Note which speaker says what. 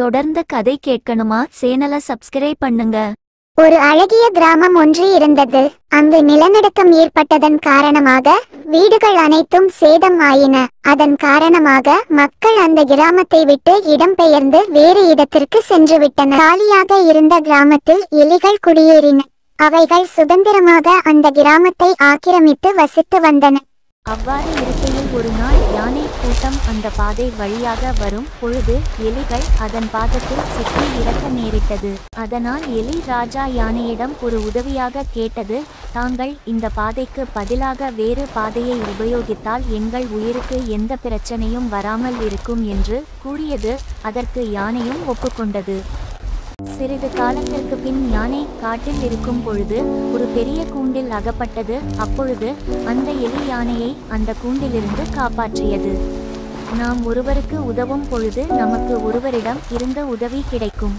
Speaker 1: தொடர்ந்து கதை கேட்கணுமா? சேனலை சப்ஸ்கிரைப் பண்ணுங்க.
Speaker 2: ஒரு அழகிய கிராமம் ஒன்று இருந்தது. அங்கு நிலநடுக்கம் ஏற்பட்டதன் காரணமாக வீடுகள் அனைத்தும் சேதம் ஆயின. அதன் காரணமாக மக்கள் அந்த கிராமத்தை விட்டு இடம்பெயர்ந்து வேறு இடத்திற்கு சென்று விட்டனர். காலியாக இருந்த கிராமத்தில் எலிகள் குடியேறின. அவைகள் சுதந்திரமாக அந்த கிராமத்தை ஆக்கிரமித்து வசித்து வந்தன.
Speaker 1: அவ்வாறு இருக்கையில் ஒரு நாள் யானை கூட்டம் அந்த பாதை வழியாக வரும் பொழுது எலிகள் அதன் பாதத்தில் சிக்கி இறக்க நேரிட்டது. அதனால் எலி ராஜா யானையிடம் ஒரு உதவியாக கேட்டது, தாங்கள் இந்த பாதைக்கு பதிலாக வேறு பாதையை உபயோகித்தால் எங்கள் உயிருக்கு எந்த பிரச்சனையும் வராமல் இருக்கும் என்று கூறியது. அதற்கு யானையும் ஒப்புக்கொண்டது. சிறிது காலத்திற்கு பின் யானை காட்டில் இருக்கும் பொழுது ஒரு பெரிய கூண்டில் அகப்பட்டது. அப்பொழுது அந்த எலி யானையை அந்த கூண்டிலிருந்து காப்பாற்றியது. நாம் ஒருவருக்கு உதவும் பொழுது நமக்கு ஒருவரிடம் இருந்து உதவி கிடைக்கும்.